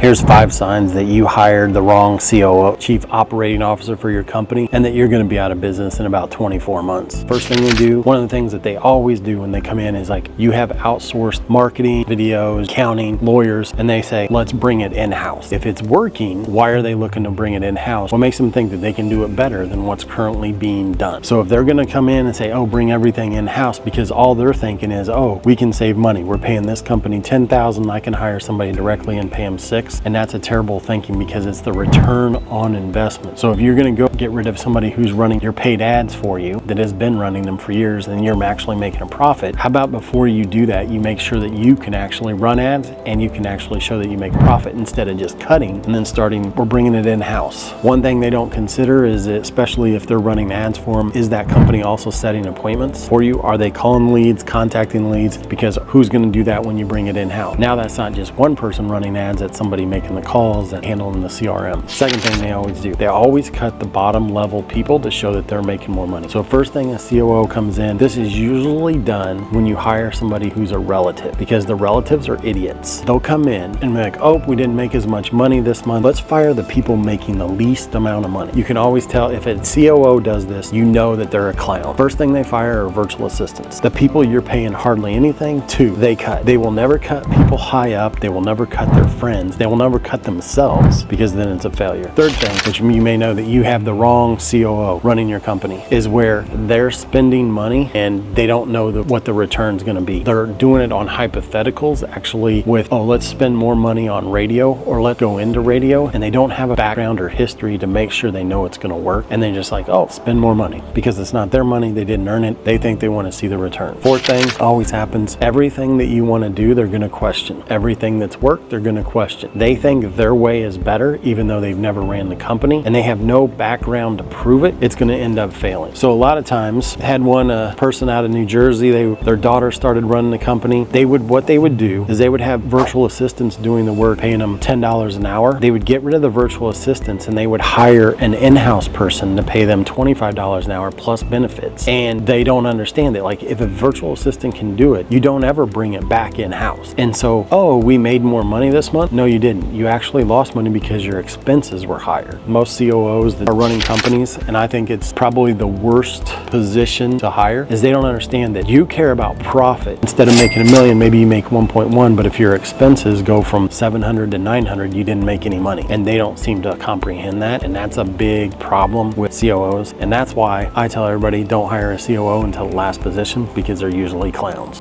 Here's 5 signs that you hired the wrong COO, Chief Operating Officer for your company, and that you're going to be out of business in about 24 months. First thing they do, one of the things that they always do when they come in is like, you have outsourced marketing, videos, accounting, lawyers, and they say, let's bring it in-house. If it's working, why are they looking to bring it in-house? What makes them think that they can do it better than what's currently being done? So if they're going to come in and say, oh, bring everything in-house, because all they're thinking is, oh, we can save money. We're paying this company $10,000. I can hire somebody directly and pay them $6,000. And that's a terrible thinking, because it's the return on investment. So if you're going to go get rid of somebody who's running your paid ads for you, that has been running them for years, and you're actually making a profit, how about before you do that, you make sure that you can actually run ads and you can actually show that you make a profit, instead of just cutting and then starting or bringing it in-house. One thing they don't consider is, especially if they're running ads for them, is that company also setting appointments for you? Are they calling leads, contacting leads? Because who's going to do that when you bring it in-house? Now that's not just one person running ads, that's somebody making the calls and handling the CRM. Second thing they always do, they always cut the bottom level people to show that they're making more money. So first thing a COO comes in, this is usually done when you hire somebody who's a relative, because the relatives are idiots. They'll come in and be like, oh, we didn't make as much money this month. Let's fire the people making the least amount of money. You can always tell if a COO does this, you know that they're a clown. First thing they fire are virtual assistants. The people you're paying hardly anything to, they cut. They will never cut people high up. They will never cut their friends. They will never cut themselves, because then it's a failure. Third thing, which you may know that you have the wrong COO running your company, is where they're spending money and they don't know what the return's going to be. They're doing it on hypotheticals, actually, with, oh, let's spend more money on radio, or let's go into radio, and they don't have a background or history to make sure they know it's going to work, and they're just like, oh, spend more money, because it's not their money, they didn't earn it, they think they want to see the return. Fourth thing always happens, everything that you want to do, they're going to question. Everything that's worked, they're going to question. They think their way is better, even though they've never ran the company, and they have no background to prove it. It's going to end up failing. So a lot of times, had one person out of New Jersey, their daughter started running the company. What they would do is they would have virtual assistants doing the work, paying them $10 an hour. They would get rid of the virtual assistants and they would hire an in-house person to pay them $25 an hour plus benefits. And they don't understand that, like, if a virtual assistant can do it, you don't ever bring it back in-house. And so, oh, we made more money this month? No, you didn't. You actually lost money because your expenses were higher. Most COOs that are running companies, and I think it's probably the worst position to hire, is they don't understand that you care about profit. Instead of making $1 million, maybe you make 1.1, but if your expenses go from 700 to 900, you didn't make any money. And they don't seem to comprehend that, and that's a big problem with COOs. And that's why I tell everybody, don't hire a COO until the last position, because they're usually clowns.